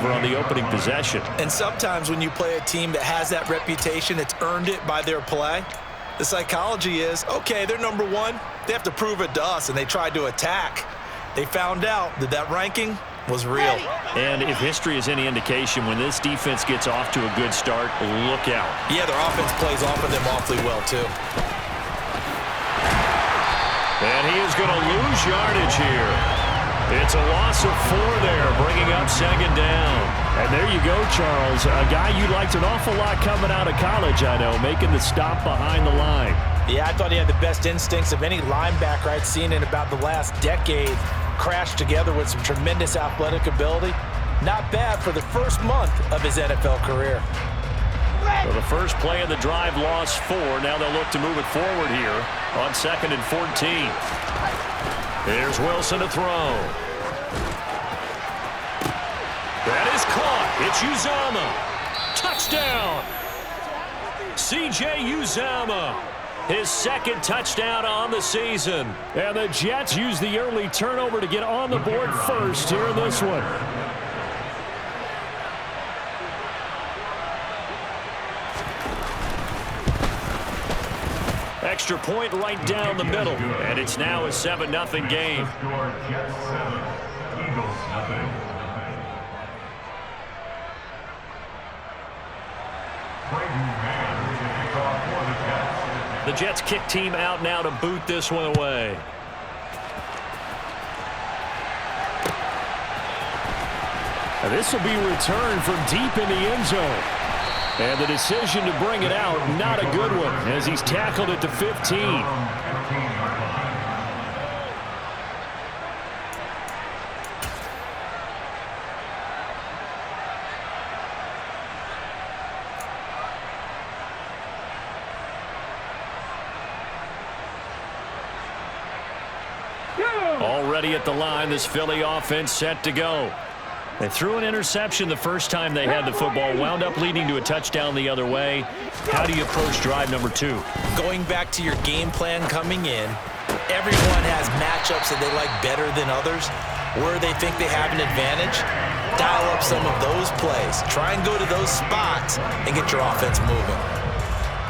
turnover on the opening possession. And sometimes when you play a team that has that reputation, it's earned it by their play. The psychology is, okay, they're number one. They have to prove it to us, and they tried to attack. They found out that that ranking was real. And if history is any indication, when this defense gets off to a good start, look out. Yeah, their offense plays off of them awfully well, too. And he is going to lose yardage here. It's a loss of 4 there, bringing up second down. And there you go, Charles. A guy you liked an awful lot coming out of college, I know, making the stop behind the line. Yeah, I thought he had the best instincts of any linebacker I'd seen in about the last decade. Crashed together with some tremendous athletic ability. Not bad for the first month of his NFL career. So the first play of the drive lost 4. Now they'll look to move it forward here on 2nd and 14. Here's Wilson to throw. That is caught. It's Uzama. Touchdown. C.J. Uzama. His second touchdown on the season. And the Jets use the early turnover to get on the board first here in this one. Extra point right down the middle. And it's now a 7-0 game. The Jets kick team out now to boot this one away. And this will be returned from deep in the end zone. And the decision to bring it out, not a good one, as he's tackled at the 15. Already at the line, this Philly offense set to go. They threw an interception the first time they had the football, wound up leading to a touchdown the other way. How do you approach drive number 2? Going back to your game plan coming in, everyone has matchups that they like better than others. Where they think they have an advantage, dial up some of those plays. Try and go to those spots and get your offense moving.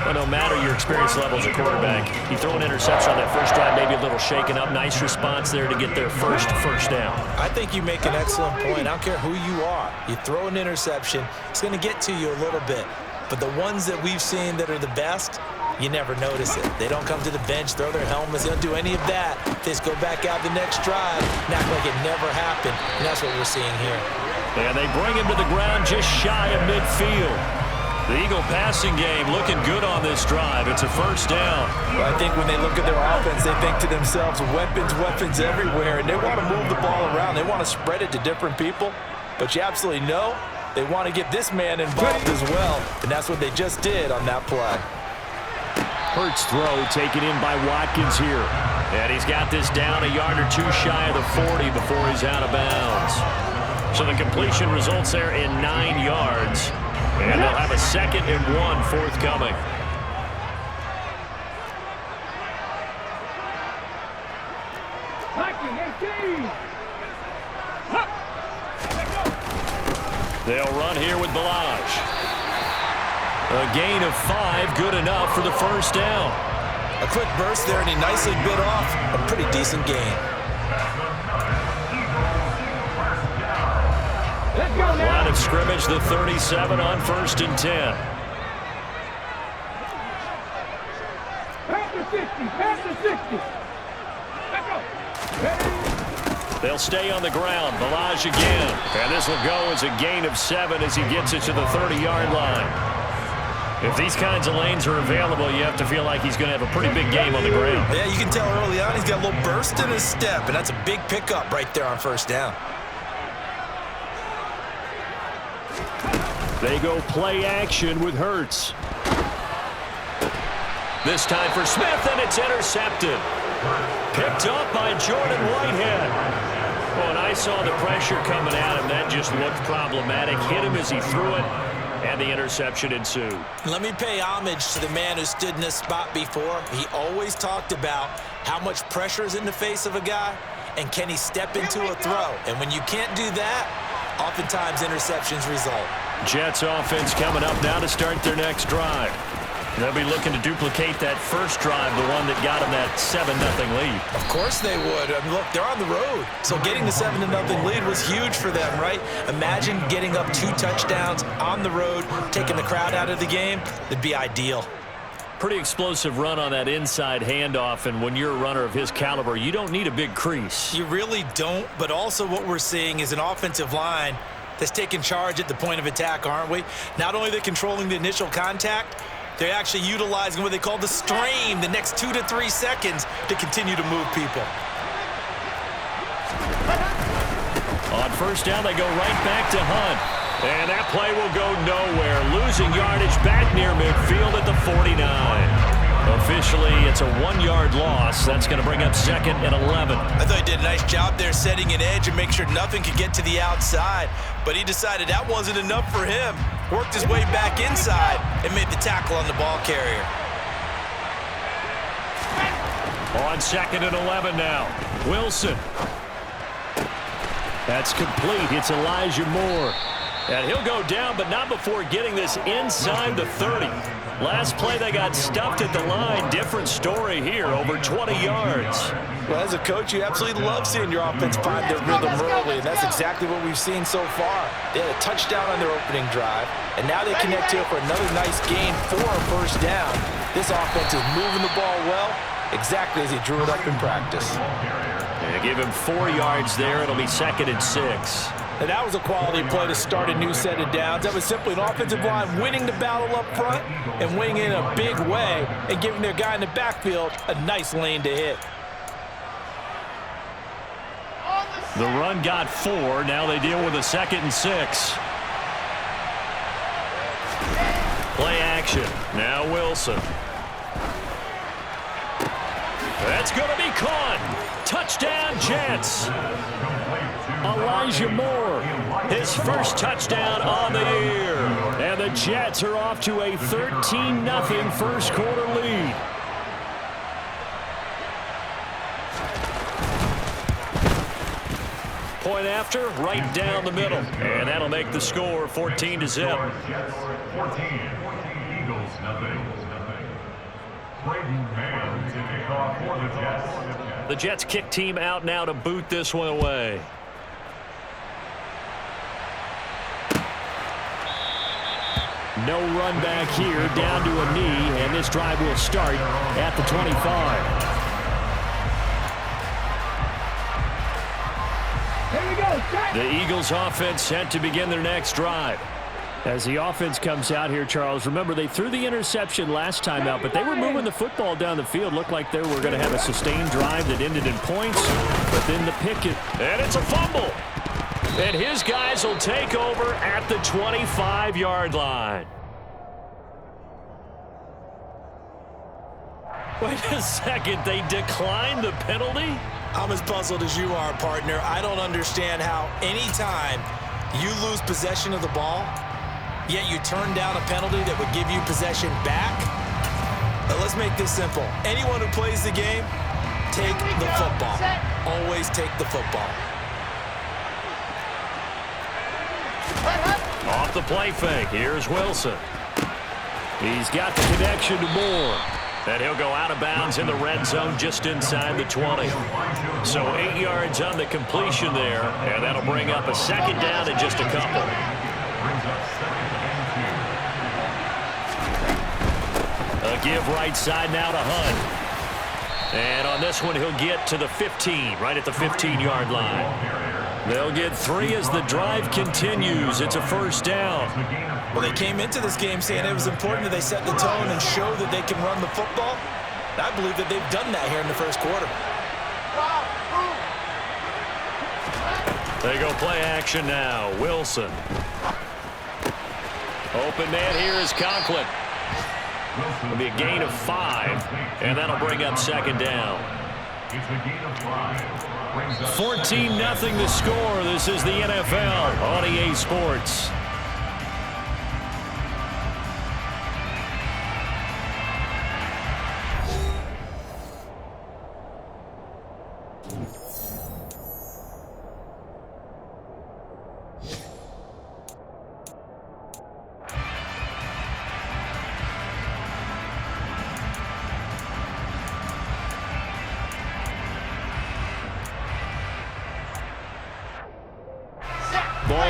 Well, no matter your experience level as a quarterback, you throw an interception on that first drive, maybe a little shaken up. Nice response there to get their first down. I think you make an excellent point. I don't care who you are. You throw an interception, it's going to get to you a little bit. But the ones that we've seen that are the best, you never notice it. They don't come to the bench, throw their helmets. They don't do any of that. They just go back out the next drive and act like it never happened. And that's what we're seeing here. And they bring him to the ground just shy of midfield. The Eagle passing game looking good on this drive. It's a first down. Well, I think when they look at their offense, they think to themselves, weapons everywhere, and they want to move the ball around. They want to spread it to different people. But you absolutely know they want to get this man involved as well, and that's what they just did on that play. Hurts throw taken in by Watkins here. And he's got this down a yard or 2 shy of the 40 before he's out of bounds. So the completion results there in 9 yards. And they'll have a 2nd and 1 forthcoming. They'll run here with Balaj. A gain of 5, good enough for the first down. A quick burst there, and he nicely bit off a pretty decent gain. Line of scrimmage, the 37 on 1st and 10. They'll stay on the ground. Balaj again. And this will go as a gain of 7 as he gets it to the 30-yard line. If these kinds of lanes are available, you have to feel like he's going to have a pretty big game on the ground. Yeah, you can tell early on he's got a little burst in his step, and that's a big pickup right there on 1st down. They go play action with Hurts. This time for Smith, and it's intercepted. Picked up by Jordan Whitehead. Oh, and I saw the pressure coming at him. That just looked problematic. Hit him as he threw it, and the interception ensued. Let me pay homage to the man who stood in this spot before. He always talked about how much pressure is in the face of a guy, and can he step into a throw. And when you can't do that, Oftentimes, interceptions result. Jets offense coming up now to start their next drive. They'll be looking to duplicate that first drive, the one that got them that 7-0 lead. Of course they would. I mean, look, they're on the road. So getting the 7-0 lead was huge for them, right? Imagine getting up 2 touchdowns on the road, taking the crowd out of the game. It'd be ideal. Pretty explosive run on that inside handoff, and when you're a runner of his caliber, you don't need a big crease. You really don't, but also what we're seeing is an offensive line that's taking charge at the point of attack, aren't we? Not only are they controlling the initial contact, they're actually utilizing what they call the strain, the next 2 to 3 seconds, to continue to move people. On first down, they go right back to Hunt. And that play will go nowhere. Losing yardage back near midfield at the 49. Officially, it's a 1-yard loss. That's going to bring up 2nd and 11. I thought he did a nice job there setting an edge and make sure nothing could get to the outside. But he decided that wasn't enough for him. Worked his way back inside and made the tackle on the ball carrier. On 2nd and 11 now. Wilson. That's complete. It's Elijah Moore. And he'll go down, but not before getting this inside the 30. Last play, they got stuffed at the line. Different story here, over 20 yards. Well, as a coach, you absolutely love seeing your offense find their rhythm early, and that's exactly what we've seen so far. They had a touchdown on their opening drive, and now they connect here for another nice gain for a first down. This offense is moving the ball well, exactly as he drew it up in practice. And give him 4 yards there. It'll be 2nd and 6. And that was a quality play to start a new set of downs. That was simply an offensive line winning the battle up front and winning in a big way and giving their guy in the backfield a nice lane to hit. The run got 4. Now they deal with a 2nd and 6. Play action. Now Wilson. That's going to be caught. Touchdown, Jets. Elijah Moore, his first touchdown on the year. And the Jets are off to a 13-0 first quarter lead. Point after, right down the middle. And that'll make the score 14-0. The Jets kick team out now to boot this one away. No run back here, down to a knee, and this drive will start at the 25. The Eagles offense set to begin their next drive. As the offense comes out here, Charles, remember they threw the interception last time out, but they were moving the football down the field. Looked like they were going to have a sustained drive that ended in points, but then the picket. And it's a fumble. And his guys will take over at the 25-yard line. Wait a second, they declined the penalty? I'm as puzzled as you are, partner. I don't understand how any time you lose possession of the ball, yet you turn down a penalty that would give you possession back. But let's make this simple. Anyone who plays the game, take the football. Always take the football. Off the play fake, here's Wilson. He's got the connection to Moore. And he'll go out of bounds in the red zone just inside the 20. So 8 yards on the completion there, and that'll bring up a 2nd down in just a couple. A give right side now to Hunt. And on this one, he'll get to the 15, right at the 15-yard line. They'll get 3 as the drive continues. It's a first down. Well, they came into this game saying it was important that they set the tone and show that they can run the football. And I believe that they've done that here in the first quarter. They go play action now. Wilson. Open man here is Conklin. It'll be a gain of 5, and that'll bring up 2nd down. 14-0 the score. This is the NFL on EA Sports.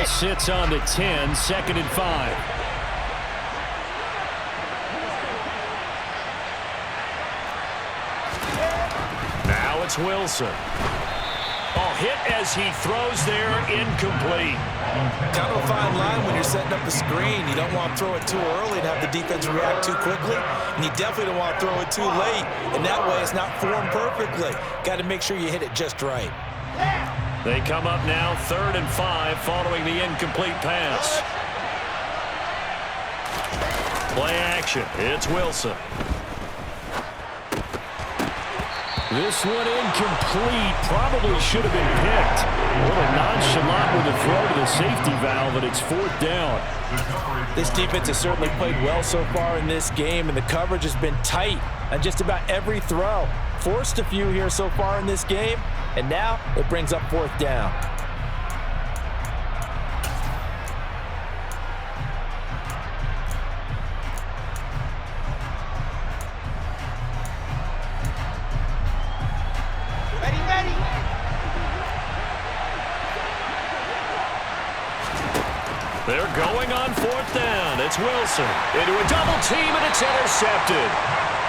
sits on the 10, 2nd and 5. Now it's Wilson. Oh, hit as he throws there, incomplete. Kind of a fine line when you're setting up a screen. You don't want to throw it too early and have the defense react too quickly, and you definitely don't want to throw it too late, and that way it's not formed perfectly. Got to make sure you hit it just right. They come up now 3rd and 5 following the incomplete pass. Play action. It's Wilson. This one incomplete. Probably should have been picked. A little nonchalant with a throw to the safety valve, and it's 4th down. This defense has certainly played well so far in this game, and the coverage has been tight on just about every throw. Forced a few here so far in this game, and now it brings up 4th down. They're going on 4th down. It's Wilson into a double team, and it's intercepted.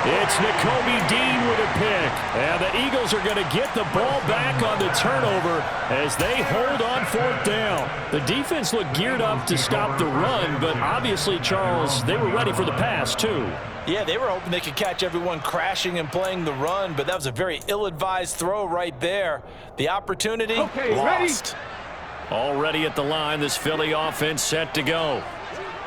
It's Nakobe Dean with a pick. And the Eagles are going to get the ball back on the turnover as they hold on 4th down. The defense looked geared up to stop the run, but obviously, Charles, they were ready for the pass, too. Yeah, they were hoping they could catch everyone crashing and playing the run, but that was a very ill-advised throw right there. The opportunity lost. Already at the line, this Philly offense set to go.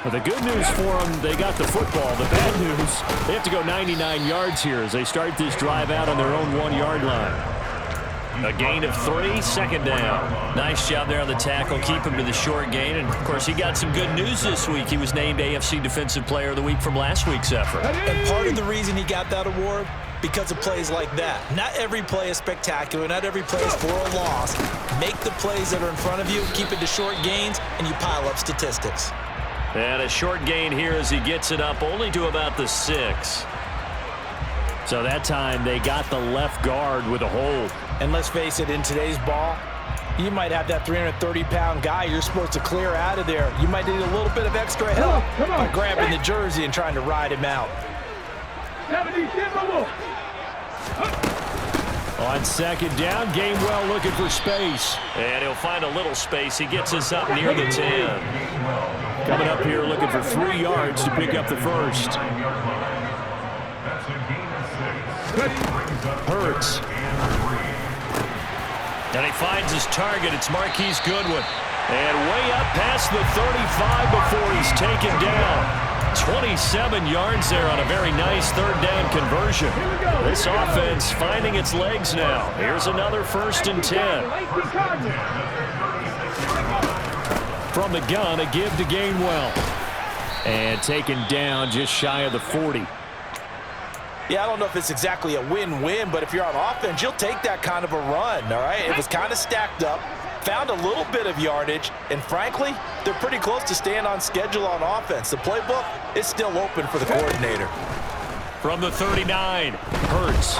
Well, the good news for them, they got the football. The bad news, they have to go 99 yards here as they start this drive out on their own 1-yard line. A gain of 3, 2nd down. Nice job there on the tackle. Keep him to the short gain. And, of course, he got some good news this week. He was named AFC Defensive Player of the Week from last week's effort. And part of the reason he got that award, because of plays like that. Not every play is spectacular. Not every play is for a loss. Make the plays that are in front of you, keep it to short gains, and you pile up statistics. And a short gain here as he gets it up only to about the 6. So that time they got the left guard with a hold. And let's face it, in today's ball, you might have that 330-pound guy you're supposed to clear out of there. You might need a little bit of extra help by grabbing the jersey and trying to ride him out. On 2nd down, Gainwell looking for space. And he'll find a little space. He gets us up near the 10. Coming up here looking for 3 yards to pick up the first. Hurts. And he finds his target. It's Marquise Goodwin. And way up past the 35 before he's taken down. 27 yards there on a very nice 3rd down conversion. This offense finding its legs now. Here's another 1st and 10. From the gun, a give to Gainwell. And taken down just shy of the 40. Yeah, I don't know if it's exactly a win-win, but if you're on offense, you'll take that kind of a run, all right? It was kind of stacked up. Found a little bit of yardage, and frankly, they're pretty close to staying on schedule on offense. The playbook is still open for the coordinator. From the 39, Hurts.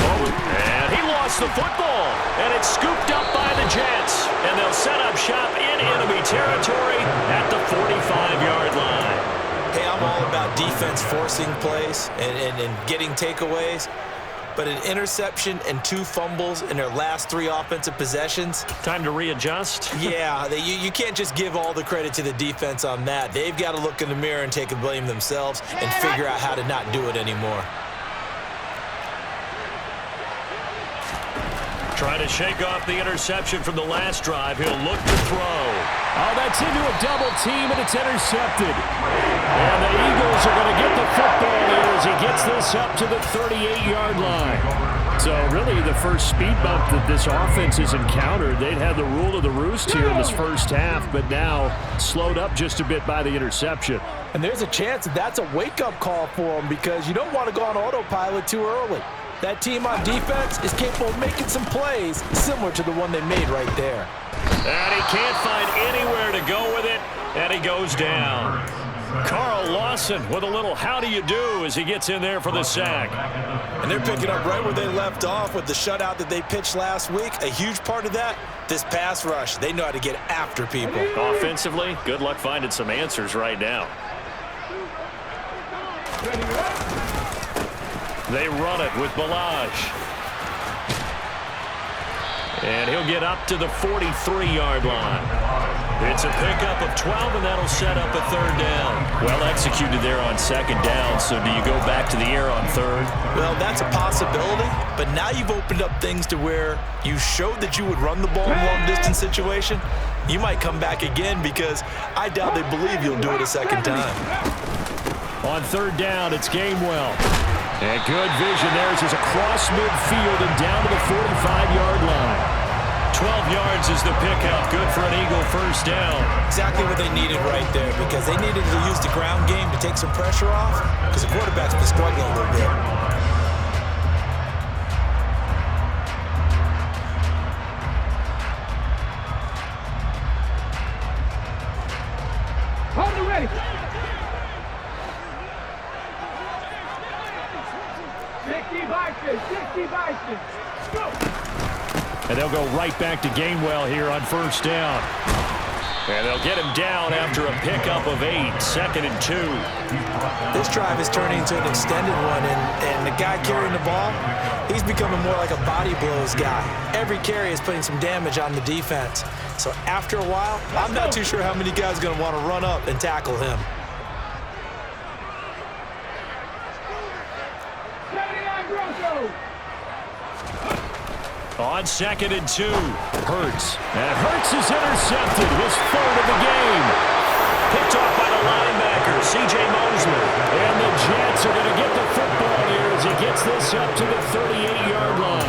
And he lost the football, and it's scooped up by the Jets. And they'll set up shop in enemy territory at the 45-yard line. Hey, I'm all about defense forcing plays and getting takeaways. But an interception and 2 fumbles in their last 3 offensive possessions. Time to readjust? Yeah, you can't just give all the credit to the defense on that. They've got to look in the mirror and take the blame themselves and figure out how to not do it anymore. Trying to shake off the interception from the last drive. He'll look to throw. Oh, that's into a double team, and it's intercepted. And the Eagles are going to get the football here as he gets this up to the 38-yard line. So really the first speed bump that this offense has encountered. They'd had the rule of the roost here in this first half, but now slowed up just a bit by the interception. And there's a chance that that's a wake-up call for them because you don't want to go on autopilot too early. That team on defense is capable of making some plays similar to the one they made right there. And he can't find anywhere to go with it, and he goes down. Carl Lawson with a little how do you do as he gets in there for the sack. And they're picking up right where they left off with the shutout that they pitched last week. A huge part of that, this pass rush. They know how to get after people. Offensively, good luck finding some answers right now. They run it with Balaj. And he'll get up to the 43-yard line. It's a pickup of 12, and that'll set up a third down. Well executed there on second down, so do you go back to the air on third? Well, that's a possibility, but now you've opened up things to where you showed that you would run the ball in a long-distance situation. You might come back again because I doubt they believe you'll do it a second time. On third down, it's Gainwell. And good vision there as he's across midfield and down to the 45-yard line. 12 yards is the pickup. Good for an Eagle first down. Exactly what they needed right there because they needed to use the ground game to take some pressure off because the quarterback's been struggling a little bit. Hold it ready. 60 Vikings. Go. And they'll go right back to Gainwell here on first down. And they'll get him down after a pickup of 8, 2nd and 2. This drive is turning into an extended one, and the guy carrying the ball, he's becoming more like a body blows guy. Every carry is putting some damage on the defense. So after a while, I'm not too sure how many guys are going to want to run up and tackle him. On 2nd and 2, Hurts. And Hurts is intercepted, his third of the game. Picked off by the linebacker, C.J. Mosley. And the Jets are going to get the football here as he gets this up to the 38-yard line.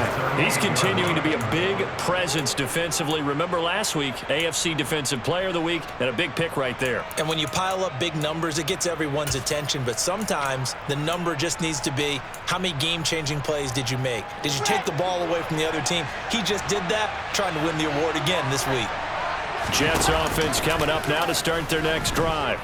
He's continuing to be a big presence defensively. Remember last week, AFC Defensive Player of the Week, and a big pick right there. And when you pile up big numbers, it gets everyone's attention. But sometimes the number just needs to be, how many game-changing plays did you make? Did you take the ball away from the other team? He just did that, trying to win the award again this week. Jets offense coming up now to start their next drive.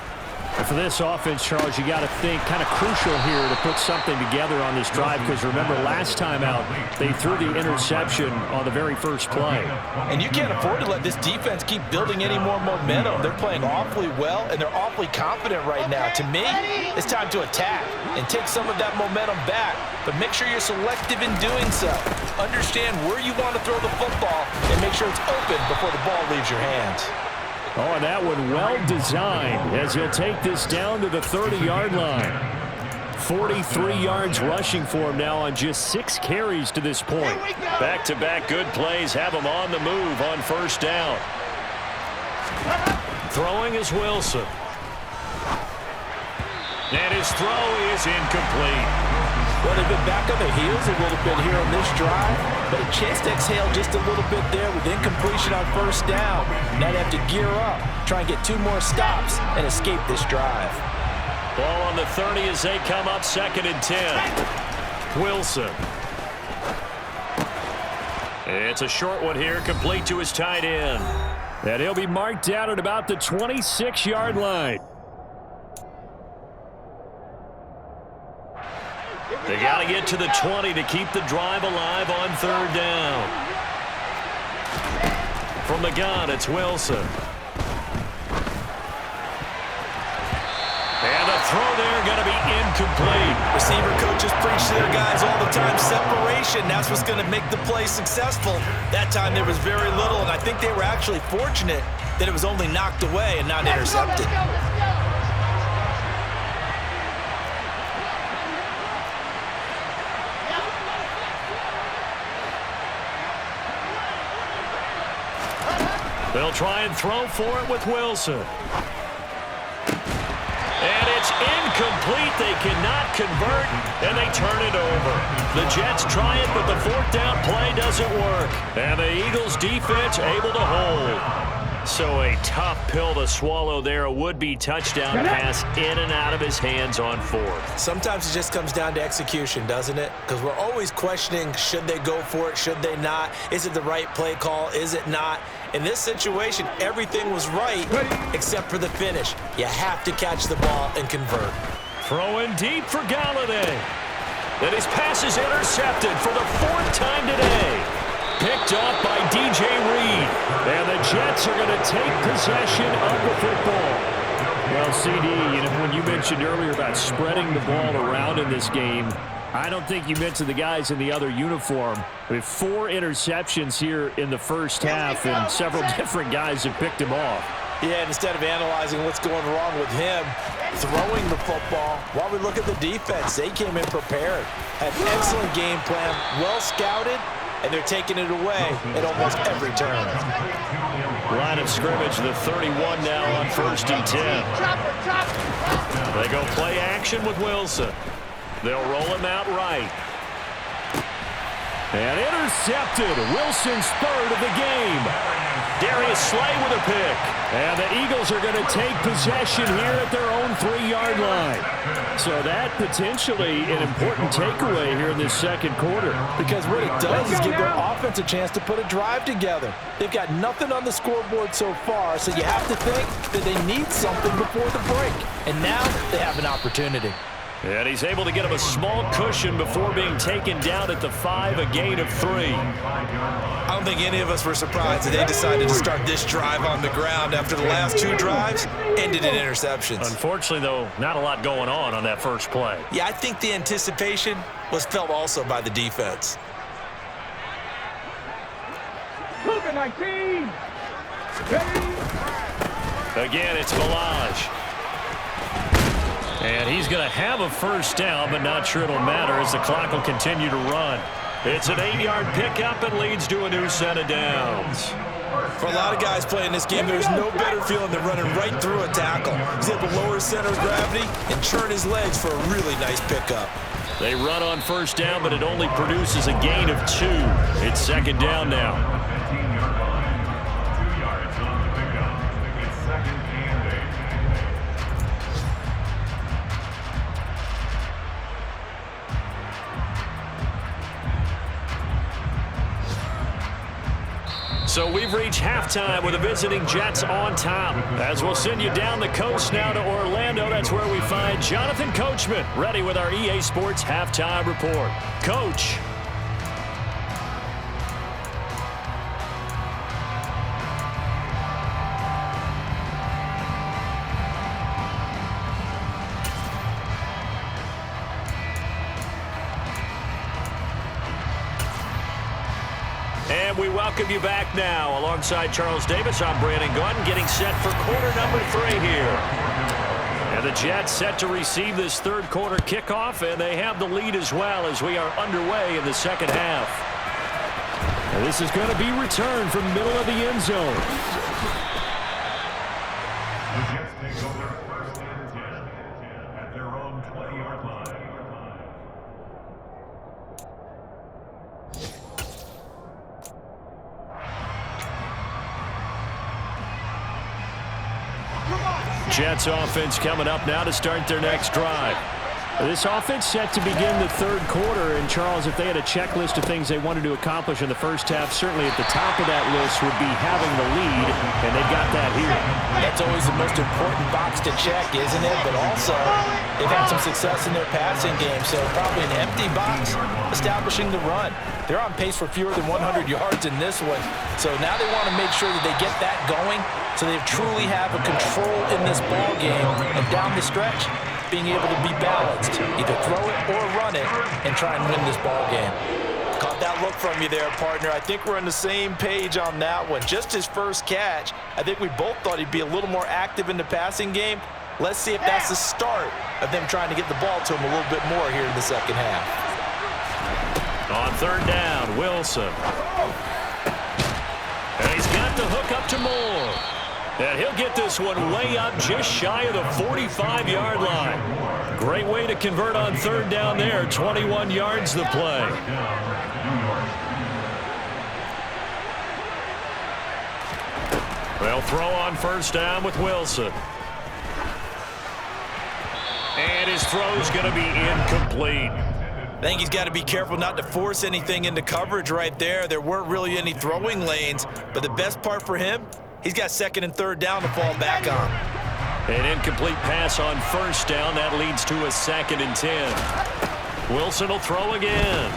And for this offense, Charles, you got to think kind of crucial here to put something together on this drive because remember last time out they threw the interception on the very first play. And you can't afford to let this defense keep building any more momentum. They're playing awfully well and they're awfully confident right now. To me, it's time to attack and take some of that momentum back, but make sure you're selective in doing so. Understand where you want to throw the football and make sure it's open before the ball leaves your hands. Oh, and that one well designed as he'll take this down to the 30-yard line. 43 yards rushing for him now on just 6 carries to this point. Back-to-back good plays have him on the move on first down. Throwing is Wilson. And his throw is incomplete. Well, they've been back on their heels a little bit here on this drive, but a chance to exhale just a little bit there with incompletion on first down. Now they have to gear up, try and get 2 more stops, and escape this drive. Ball on the 30 as they come up 2nd and 10. Wilson. It's a short one here, complete to his tight end. And he'll be marked down at about the 26-yard line. They got to get to the 20 to keep the drive alive on third down. From the gun, it's Wilson. And the throw there going to be incomplete. Receiver coaches preach to their guys all the time. Separation, that's what's going to make the play successful. That time there was very little, and I think they were actually fortunate that it was only knocked away and not intercepted. They'll try and throw for it with Wilson. And it's incomplete. They cannot convert, and they turn it over. The Jets try it, but the 4th down play doesn't work. And the Eagles' defense able to hold. So a tough pill to swallow there. A would-be touchdown pass in and out of his hands on fourth. Sometimes it just comes down to execution, doesn't it? Because we're always questioning, should they go for it, should they not? Is it the right play call, is it not? In this situation, everything was right except for the finish. You have to catch the ball and convert. Throwing deep for Galladay. And his pass is intercepted for the fourth time today. Picked off by DJ Reed. And the Jets are going to take possession of the football. Well, CD, when you mentioned earlier about spreading the ball around in this game, I don't think you mentioned the guys in the other uniform. We have 4 interceptions here in the first half, and several different guys have picked him off. Yeah, and instead of analyzing what's going wrong with him, throwing the football, while we look at the defense, they came in prepared. Had an excellent game plan, well scouted, and they're taking it away at almost every turn. Line of scrimmage, the 31 now on 1st and 10. They go play action with Wilson. They'll roll him out right. And intercepted. Wilson's third of the game. Darius Slay with a pick. And the Eagles are going to take possession here at their own 3-yard line. So that potentially an important takeaway here in this second quarter. Because what it does is give their offense a chance to put a drive together. They've got nothing on the scoreboard so far, so you have to think that they need something before the break. And now they have an opportunity. And he's able to get him a small cushion before being taken down at the 5, a gain of 3. I don't think any of us were surprised that they decided to start this drive on the ground after the last 2 drives ended in interceptions. Unfortunately, though, not a lot going on that first play. Yeah, I think the anticipation was felt also by the defense. Moving 19. Again, it's Valage. And he's going to have a first down, but not sure it'll matter as the clock will continue to run. It's an 8-yard pickup and leads to a new set of downs. For a lot of guys playing this game, there's no better feeling than running right through a tackle. He's able to lower his center of gravity and churn his legs for a really nice pickup. They run on first down, but it only produces a gain of 2. It's 2nd down now. So we've reached halftime with the visiting Jets on top. As we'll send you down the coast now to Orlando, that's where we find Jonathan Coachman, ready with our EA Sports Halftime Report. Coach. And we welcome you back now. Alongside Charles Davis, I'm Brandon Gaudin, getting set for quarter number 3 here. And the Jets set to receive this third quarter kickoff, and they have the lead as well as we are underway in the second half. And this is going to be returned from the middle of the end zone. The Jets take over first and 10 at their own 20-yard line. Jets offense coming up now to start their next drive. This offense set to begin the third quarter, and Charles, if they had a checklist of things they wanted to accomplish in the first half, certainly at the top of that list would be having the lead, and they've got that here. That's always the most important box to check, isn't it? But also, they've had some success in their passing game, so probably an empty box establishing the run. They're on pace for fewer than 100 yards in this one, so now they want to make sure that they get that going so they truly have a control in this ball game, and down the stretch, being able to be balanced, either throw it or run it, and try and win this ball game. Caught that look from you there, partner. I think we're on the same page on that one. Just his first catch, I think we both thought he'd be a little more active in the passing game. Let's see if that's the start of them trying to get the ball to him a little bit more here in the second half. On third down, Wilson. And he's got the hook up to Moore. And he'll get this one way up just shy of the 45-yard line. Great way to convert on third down there. 21 yards the play. They'll throw on first down with Wilson. And his throw's going to be incomplete. I think he's got to be careful not to force anything into coverage right there. There weren't really any throwing lanes, but the best part for him, he's got second and third down to fall back on. An incomplete pass on first down. That leads to a 2nd and 10. Wilson will throw again.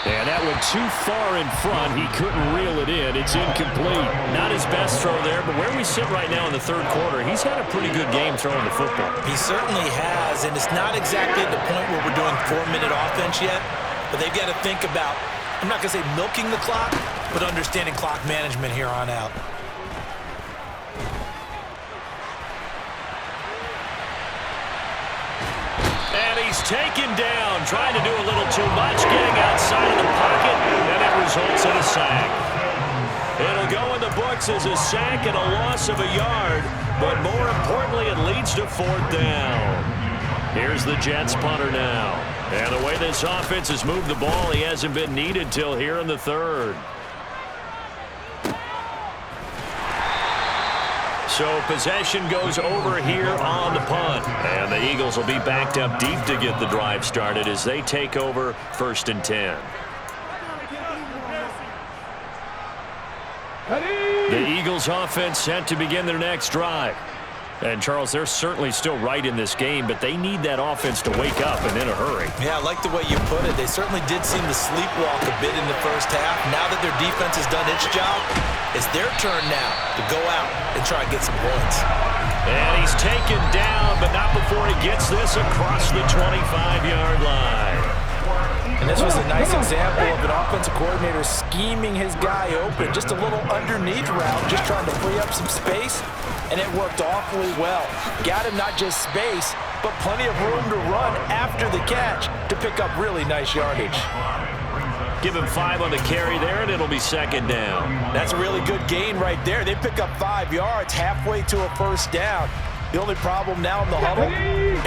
And that went too far in front. He couldn't reel it in. It's incomplete. Not his best throw there, but where we sit right now in the third quarter, he's had a pretty good game throwing the football. He certainly has, and it's not exactly at the point where we're doing 4-minute offense yet, but they've got to think about, I'm not going to say milking the clock, but understanding clock management here on out. And he's taken down, trying to do a little too much, getting outside of the pocket, and it results in a sack. It'll go in the books as a sack and a loss of a yard, but more importantly, it leads to 4th down. Here's the Jets punter now. And the way this offense has moved the ball, he hasn't been needed till here in the third. So possession goes over here on the punt. And the Eagles will be backed up deep to get the drive started as they take over 1st and 10. The Eagles offense set to begin their next drive. And, Charles, they're certainly still right in this game, but they need that offense to wake up and in a hurry. Yeah, I like the way you put it. They certainly did seem to sleepwalk a bit in the first half. Now that their defense has done its job, it's their turn now to go out and try and get some points. And he's taken down, but not before he gets this across the 25-yard line. And this was a nice example of an offensive coordinator scheming his guy open. Just a little underneath route, just trying to free up some space, and it worked awfully well. Got him not just space, but plenty of room to run after the catch to pick up really nice yardage. Give him 5 on the carry there, and it'll be 2nd down. That's a really good gain right there. They pick up 5 yards halfway to a first down. The only problem now in the huddle,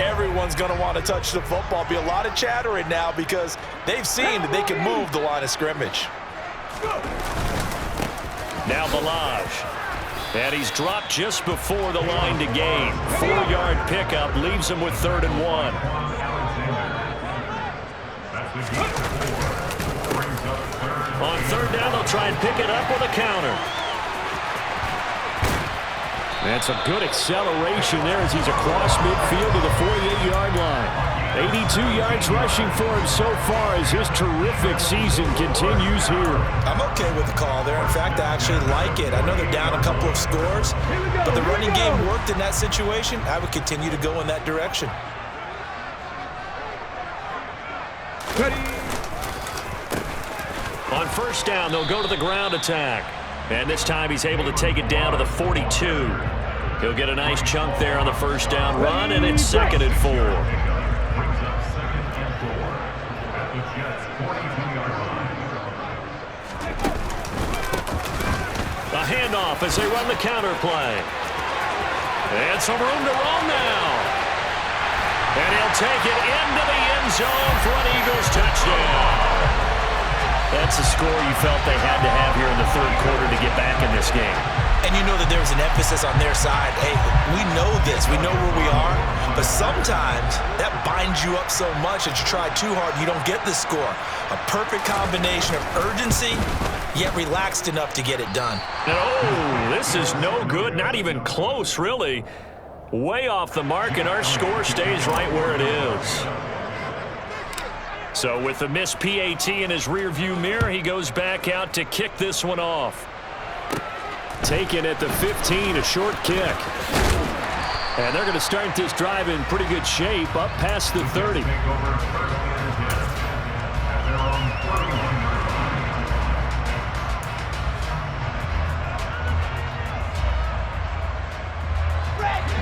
everyone's going to want to touch the football. Be a lot of chattering now because they've seen that they can move the line of scrimmage. Now Balaj. And he's dropped just before the line to gain. 4-yard pickup leaves him with 3rd and 1. On 3rd down, they'll try and pick it up with a counter. That's a good acceleration there as he's across midfield to the 48-yard line. 82 yards rushing for him so far as his terrific season continues here. I'm okay with the call there. In fact, I actually like it. I know they're down a couple of scores, but the running game worked in that situation. I would continue to go in that direction. On 1st down, they'll go to the ground attack. And this time he's able to take it down to the 42. He'll get a nice chunk there on the 1st down run, and it's 2nd and 4. A handoff as they run the counter play. And some room to roam now. And he'll take it into the end zone for an Eagles touchdown. That's a score you felt they had to have here in the third quarter to get back in this game. And you know that there was an emphasis on their side. Hey, we know this. We know where we are. But sometimes that binds you up so much that you try too hard, you don't get the score. A perfect combination of urgency, yet relaxed enough to get it done. Oh, this is no good. Not even close, really. Way off the mark, and our score stays right where it is. So with the missed PAT in his rearview mirror, he goes back out to kick this one off. Taken at the 15, a short kick. And they're going to start this drive in pretty good shape, up past the 30.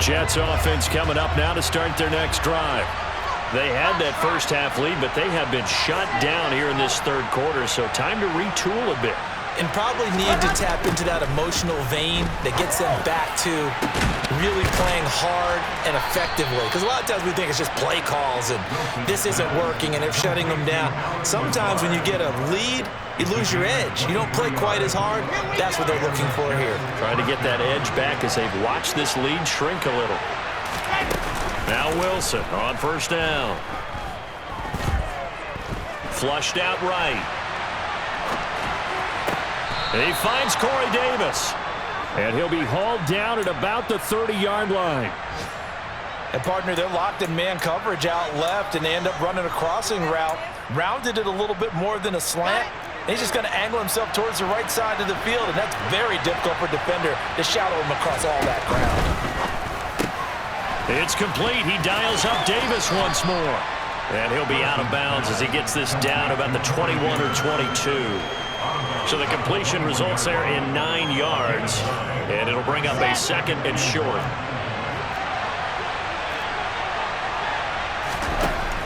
Jets offense coming up now to start their next drive. They had that first half lead, but they have been shut down here in this third quarter, so time to retool a bit. And probably need to tap into that emotional vein that gets them back to really playing hard and effectively. Because a lot of times we think it's just play calls and this isn't working and they're shutting them down. Sometimes when you get a lead, you lose your edge. You don't play quite as hard. That's what they're looking for here. Trying to get that edge back as they've watched this lead shrink a little. Now Wilson on first down. Flushed out right. And he finds Corey Davis. And he'll be hauled down at about the 30-yard line. And, partner, they're locked in man coverage out left, and they end up running a crossing route. Rounded it a little bit more than a slant. And he's just going to angle himself towards the right side of the field, and that's very difficult for a defender to shadow him across all that ground. It's complete. He dials up Davis once more. And he'll be out of bounds as he gets this down about the 21 or 22. So the completion results there in 9 yards, and it'll bring up a second and short.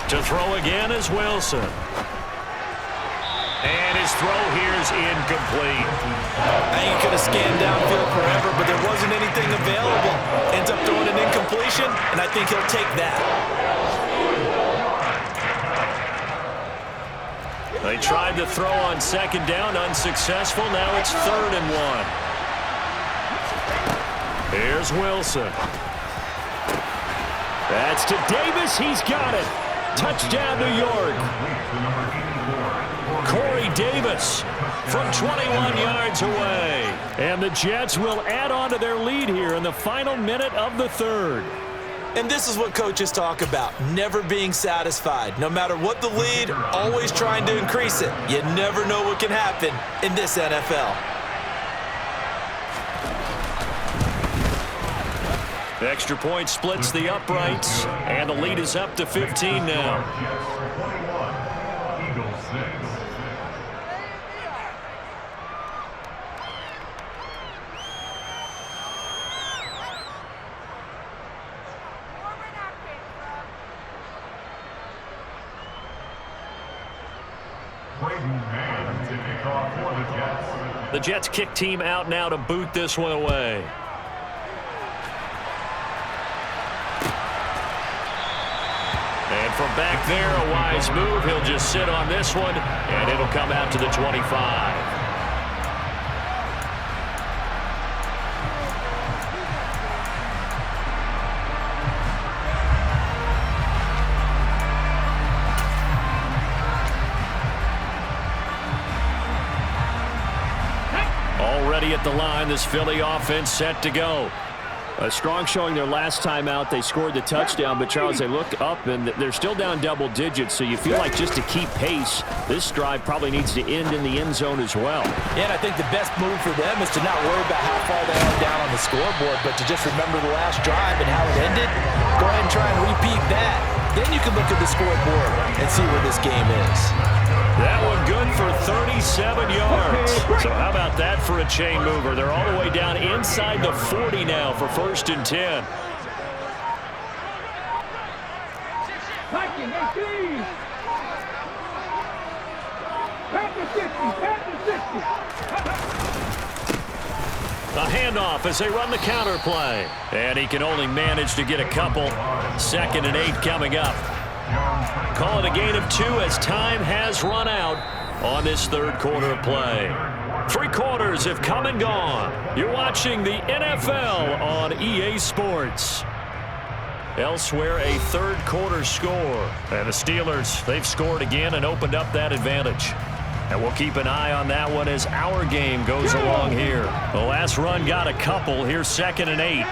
To throw again is Wilson. And his throw here is incomplete. I ain't going to scan downfield forever, but there wasn't anything available. Ends up throwing an incompletion, and I think he'll take that. They tried to throw on second down, unsuccessful. Now it's 3rd and 1. Here's Wilson. That's to Davis. He's got it. Touchdown, New York. Corey Davis from 21 yards away. And the Jets will add on to their lead here in the final minute of the 3rd. And this is what coaches talk about, never being satisfied. No matter what the lead, always trying to increase it. You never know what can happen in this NFL. The extra point splits the uprights, and the lead is up to 15 now. The Jets kick team out now to boot this one away. And from back there, a wise move. He'll just sit on this one, and it'll come out to the 25. Already at the line, this Philly offense set to go. A strong showing their last time out. They scored the touchdown, but Charles, they look up and they're still down double digits, so you feel like just to keep pace, this drive probably needs to end in the end zone as well. Yeah, and I think the best move for them is to not worry about how far they are down on the scoreboard, but to just remember the last drive and how it ended. Go ahead and try and repeat that. Then you can look at the scoreboard and see where this game is. That one good for 37 yards. So how about that for a chain mover? They're all the way down inside the 40 now for 1st and 10. A handoff as they run the counter play. And he can only manage to get a couple. 2nd and 8 coming up. Call it a gain of 2 as time has run out on this 3rd quarter of play. 3 quarters have come and gone. You're watching the NFL on EA Sports. Elsewhere, a 3rd quarter score. And the Steelers, they've scored again and opened up that advantage. And we'll keep an eye on that one as our game goes along here. The last run got a couple. Here's 2nd and 8.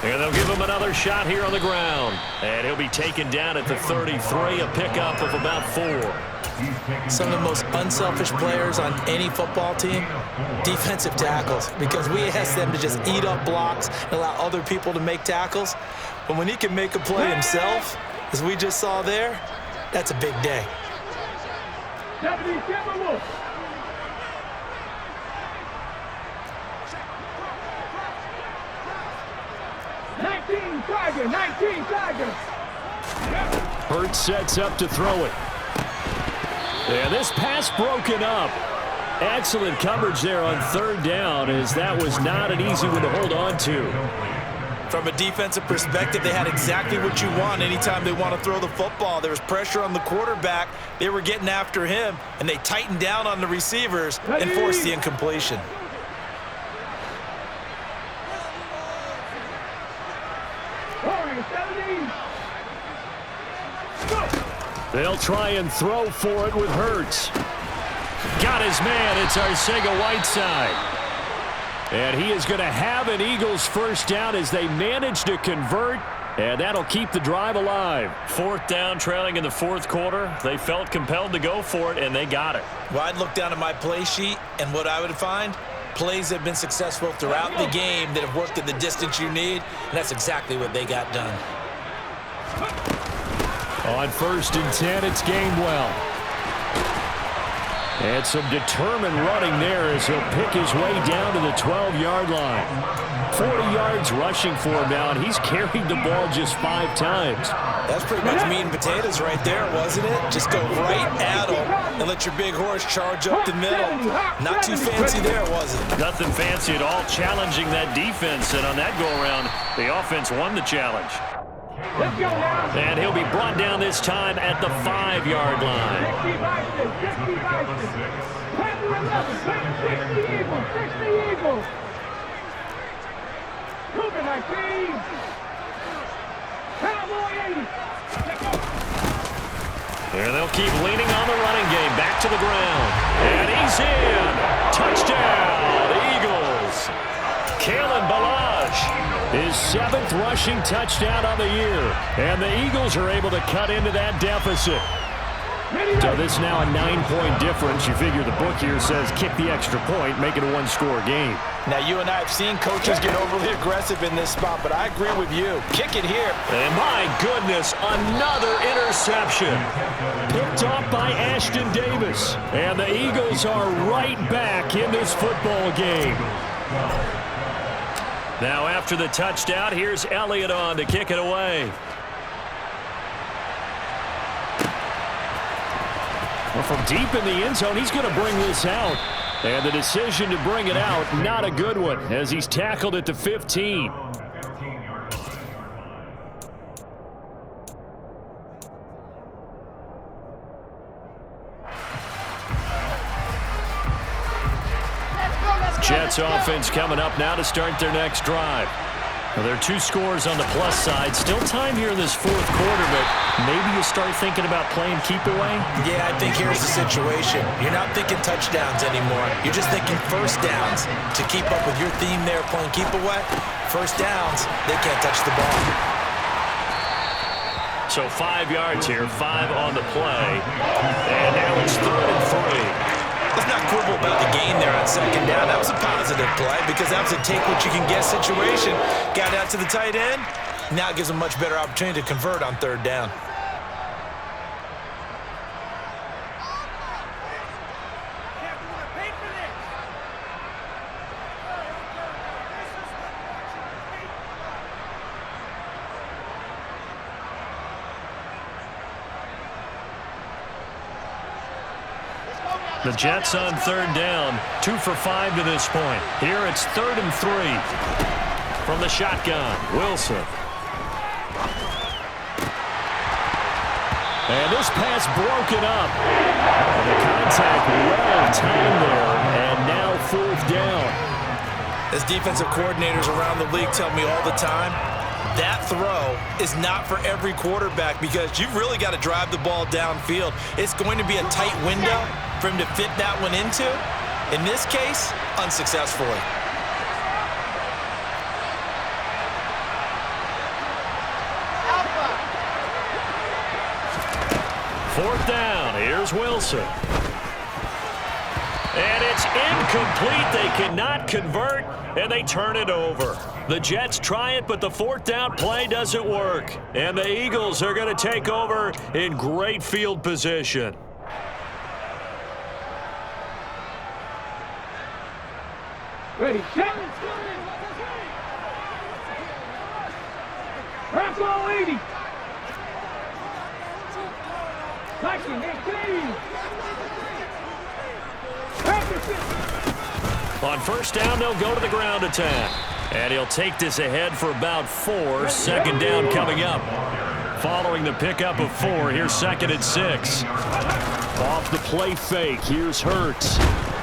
And they'll give him another shot here on the ground. And he'll be taken down at the 33, a pickup of about 4. Some of the most unselfish players on any football team, defensive tackles, because we ask them to just eat up blocks and allow other people to make tackles. But when he can make a play himself, as we just saw there, that's a big day. Hurts sets up to throw it. And this pass broken up. Excellent coverage there on third down, as that was not an easy one to hold on to. From a defensive perspective, they had exactly what you want anytime they want to throw the football. There was pressure on the quarterback. They were getting after him, and they tightened down on the receivers and forced the incompletion. They'll try and throw for it with Hurts. Got his man. It's Arcega-Whiteside. And he is going to have an Eagles first down as they manage to convert, and that'll keep the drive alive. Fourth down, trailing in the fourth quarter. They felt compelled to go for it, and they got it. Well, I'd look down at my play sheet, and what I would find, plays that have been successful throughout the game that have worked at the distance you need, and that's exactly what they got done. On 1st and 10, it's Gainwell. And some determined running there as he'll pick his way down to the 12-yard line. 40 yards rushing for him now, and he's carried the ball just 5 times. That's pretty much meat and potatoes right there, wasn't it? Just go right at him and let your big horse charge up the middle. Not too fancy there, was it? Nothing fancy at all, challenging that defense, and on that go-around, the offense won the challenge. And he'll be brought down this time at the 5-yard line. 60 Eagles. And they'll keep leaning on the running game. Back to the ground. And he's in. Touchdown, Eagles. Kalen Ballage. His 7th rushing touchdown on the year. And the Eagles are able to cut into that deficit. So this is now a 9-point difference. You figure the book here says kick the extra point, make it a 1-score game. Now, you and I have seen coaches get overly aggressive in this spot, but I agree with you. Kick it here. And my goodness, another interception. Picked off by Ashton Davis. And the Eagles are right back in this football game. Now after the touchdown, here's Elliott on to kick it away. Well, from deep in the end zone, he's going to bring this out. And the decision to bring it out, not a good one, as he's tackled at the 15. Jets offense coming up now to start their next drive. Well, there are 2 scores on the plus side. Still time here in this fourth quarter, but maybe you start thinking about playing keep away? Yeah, I think here's the situation. You're not thinking touchdowns anymore. You're just thinking first downs. To keep up with your theme there, playing keep away, first downs, they can't touch the ball. So 5 yards here, 5 on the play. And now it's 3rd and 3. Let's not quibble about the gain there on 2nd down. That was a positive play because that was a take-what-you-can-get situation. Got out to the tight end. Now it gives them a much better opportunity to convert on 3rd down. The Jets on 3rd down, 2 for 5 to this point. Here it's 3rd and 3 from the shotgun. Wilson. And this pass broken up. And the contact well timed there, and now 4th down. As defensive coordinators around the league tell me all the time, that throw is not for every quarterback because you've really got to drive the ball downfield. It's going to be a tight window for him to fit that one into. In this case, unsuccessfully. Fourth down. Here's Wilson. And it's incomplete. They cannot convert, and they turn it over. The Jets try it, but the 4th down play doesn't work. And the Eagles are going to take over in great field position. Ready, set. Press all 80. Liking 18. Practice On first down, they'll go to the ground attack. And he'll take this ahead for about 4. Second down coming up. Following the pickup of 4, here's 2nd and 6. Off the play fake, here's Hurts.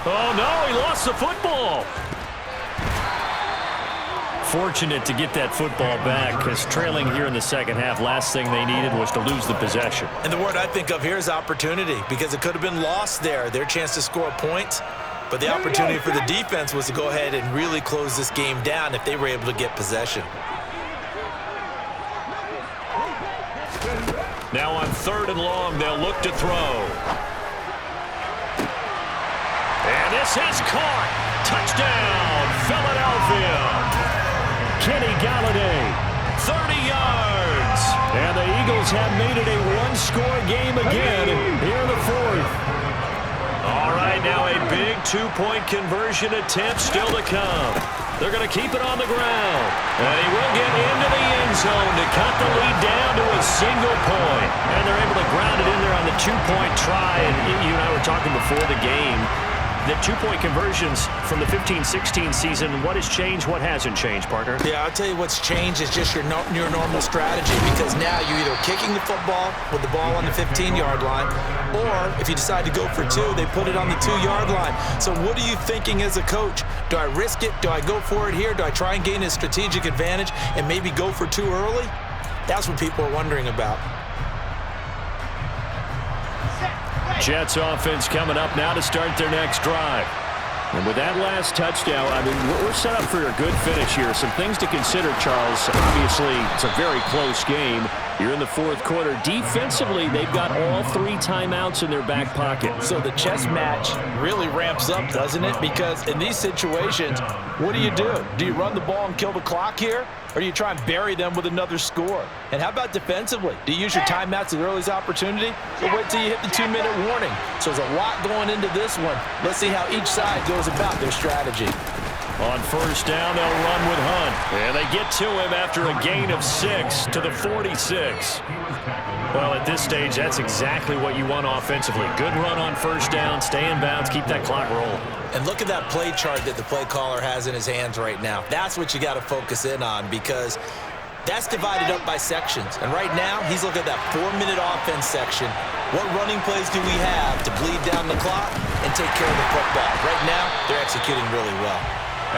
Oh, no, he lost the football. Fortunate to get that football back, because trailing here in the second half, last thing they needed was to lose the possession. And the word I think of here is opportunity, because it could have been lost there. Their chance to score points. But the opportunity for the defense was to go ahead and really close this game down if they were able to get possession. Now on 3rd and long, they'll look to throw. And this is caught. Touchdown, Philadelphia. Kenny Galladay, 30 yards. And the Eagles have made it a one-score game again here in the 4th. All right, now a big 2-point conversion attempt still to come. They're going to keep it on the ground. And he will get into the end zone to cut the lead down to a single point. And they're able to ground it in there on the 2-point try. And you and I were talking before the game. The 2-point conversions from the 15-16 season, what has changed, what hasn't changed, partner? Yeah, I'll tell you what's changed is just your normal strategy, because now you're either kicking the football with the ball on the 15-yard line, or if you decide to go for 2, they put it on the 2-yard line. So what are you thinking as a coach? Do I risk it? Do I go for it here? Do I try and gain a strategic advantage and maybe go for 2 early? That's what people are wondering about. Jets offense coming up now to start their next drive. And with that last touchdown, I mean, we're set up for a good finish here. Some things to consider, Charles. Obviously, it's a very close game. You're in the 4th quarter. Defensively, they've got all 3 timeouts in their back pocket. So the chess match really ramps up, doesn't it? Because in these situations, what do? Do you run the ball and kill the clock here? Or do you try and bury them with another score? And how about defensively? Do you use your timeouts at the earliest opportunity? Or wait till you hit the 2-minute warning? So there's a lot going into this one. Let's see how each side goes about their strategy. On first down, they'll run with Hunt. And they get to him after a gain of 6 to the 46. Well, at this stage, that's exactly what you want offensively. Good run on first down, stay in bounds, keep that clock rolling. And look at that play chart that the play caller has in his hands right now. That's what you got to focus in on, because that's divided up by sections. And right now, he's looking at that 4-minute offense section. What running plays do we have to bleed down the clock and take care of the football? Right now, they're executing really well.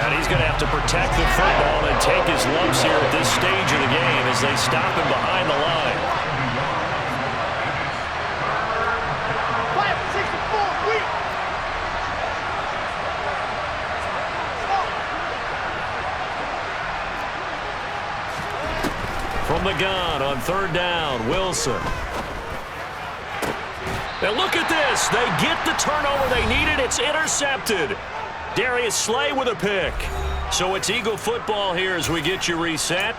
And he's going to have to protect the football and take his lumps here at this stage of the game as they stop him behind the line. From the gun on 3rd down, Wilson. Now look at this. They get the turnover they needed. It's intercepted. Darius Slay with a pick. So it's Eagle football here as we get you reset.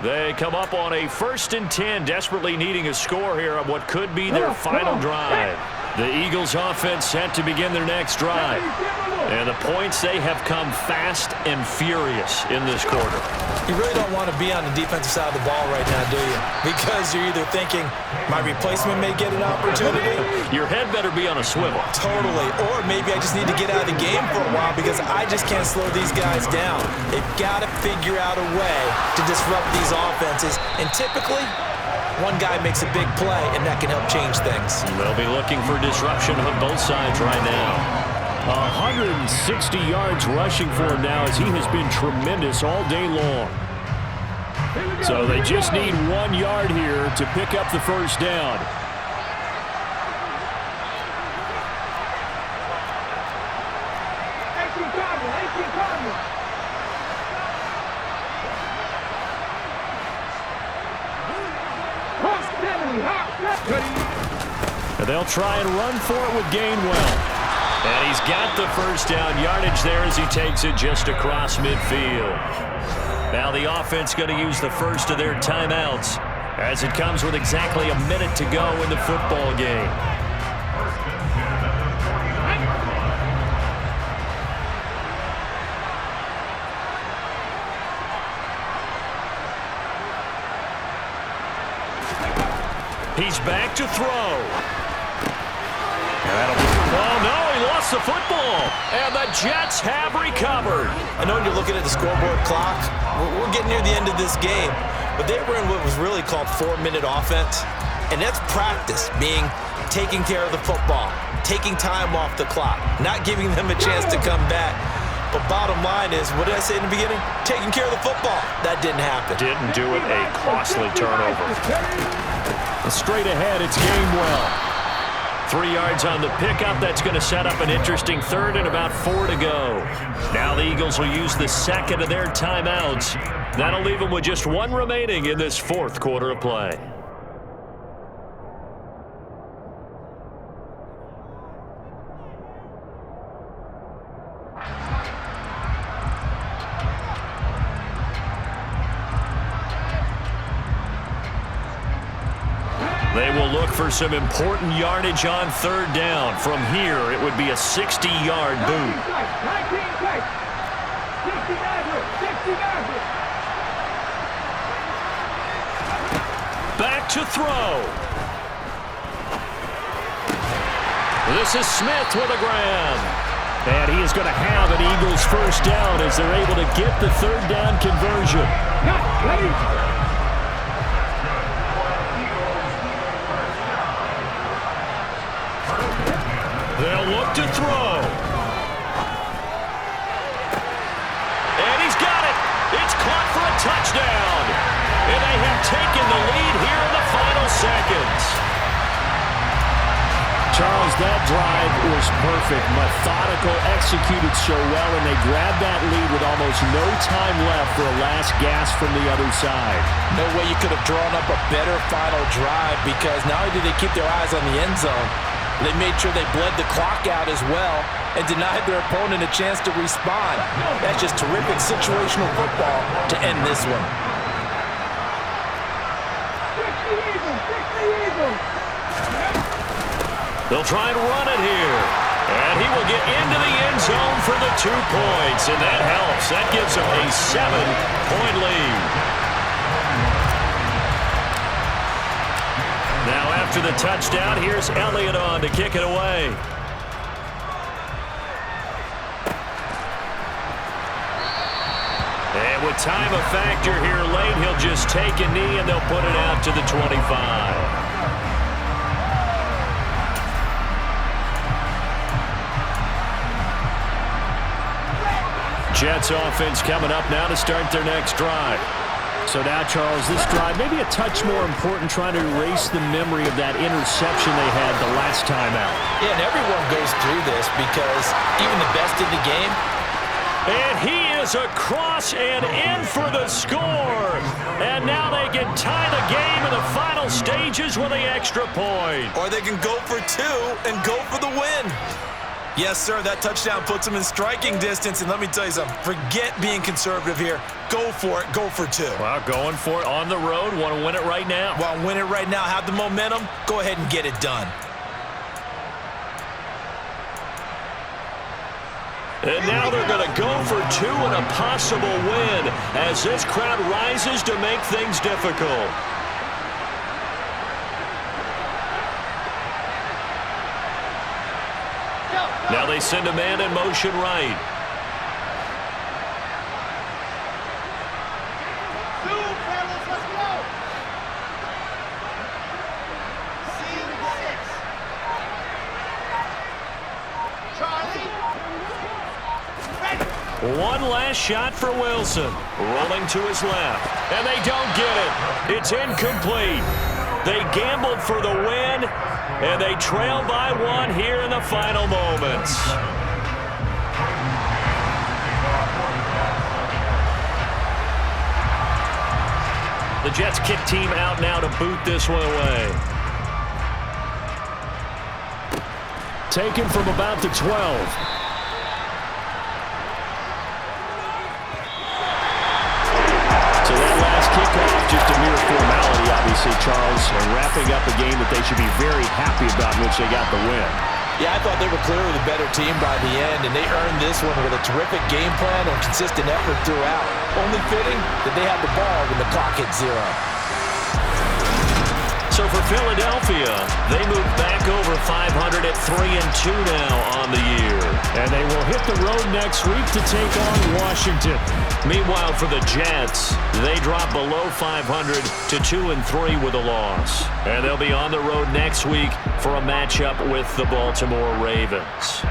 They come up on a 1st and 10, desperately needing a score here on what could be their final drive. The Eagles offense set to begin their next drive. And the points, they have come fast and furious in this quarter. You really don't want to be on the defensive side of the ball right now, do you? Because you're either thinking, my replacement may get an opportunity. Your head better be on a swivel. Totally. Or maybe I just need to get out of the game for a while because I just can't slow these guys down. They've got to figure out a way to disrupt these offenses. And typically, one guy makes a big play, and that can help change things. They'll be looking for disruption on both sides right now. 160 yards rushing for him now as he has been tremendous all day long. So they just need 1 yard here to pick up the first down. And they'll try and run for it with Gainwell. And he's got the first down yardage there as he takes it just across midfield. Now the offense going to use the first of their timeouts as it comes with exactly a minute to go in the football game. He's back to throw. Oh, no, he lost lost the football, and the Jets have recovered. I know when you're looking at the scoreboard clock, we're getting near the end of this game, but they were in what was really called 4-minute offense, and that's practice, being taking care of the football, taking time off the clock, not giving them a chance to come back. But bottom line is, what did I say in the beginning? Taking care of the football. That didn't happen. Didn't do it, a costly turnover. Straight ahead, it's Gainwell. 3 yards on the pickup. That's going to set up an interesting third and about 4 to go. Now the Eagles will use the second of their timeouts. That'll leave them with just 1 remaining in this 4th quarter of play. They will look for some important yardage on 3rd down. From here, it would be a 60-yard boot. 60-yard. Back to throw. This is Smith with a grab. And he is going to have an Eagles first down as they're able to get the 3rd down conversion. Ready. They'll look to throw. And he's got it. It's caught for a touchdown. And they have taken the lead here in the final seconds. Charles, that drive was perfect. Methodical, executed so well, and they grabbed that lead with almost no time left for a last gasp from the other side. No way you could have drawn up a better final drive, because not only did they keep their eyes on the end zone, they made sure they bled the clock out as well and denied their opponent a chance to respond. That's just terrific situational football to end this one. 60 Eagles. They'll try and run it here. And he will get into the end zone for the 2 points. And that helps. That gives him a 7-point lead. Now after the touchdown, here's Elliott on to kick it away. And with time a factor here late, he'll just take a knee and they'll put it out to the 25. Jets offense coming up now to start their next drive. So now, Charles, this drive maybe a touch more important, trying to erase the memory of that interception they had the last time out. Yeah, and everyone goes through this, because even the best in the game. And he is across and in for the score. And now they can tie the game in the final stages with the extra point. Or they can go for 2 and go for the win. Yes, sir, that touchdown puts them in striking distance. And let me tell you something, forget being conservative here. Go for it. Go for 2. Well, going for it on the road. Want to win it right now. Want to win it right now. Have the momentum. Go ahead and get it done. And now they're going to go for 2 and a possible win as this crowd rises to make things difficult. Now they send a man in motion right. One last shot for Wilson. Rolling to his left. And they don't get it. It's incomplete. They gambled for the win, and they trail by 1 here in the final moments. The Jets kick team out now to boot this one away. Taken from about the 12. Just a mere formality, obviously, Charles, and wrapping up a game that they should be very happy about, in which they got the win. Yeah, I thought they were clearly the better team by the end, and they earned this one with a terrific game plan and consistent effort throughout. Only fitting that they had the ball when the clock hit 0. So for Philadelphia, they move back over 500 at 3-2 now on the year. And they will hit the road next week to take on Washington. Meanwhile, for the Jets, they drop below 500 to 2-3 with a loss. And they'll be on the road next week for a matchup with the Baltimore Ravens.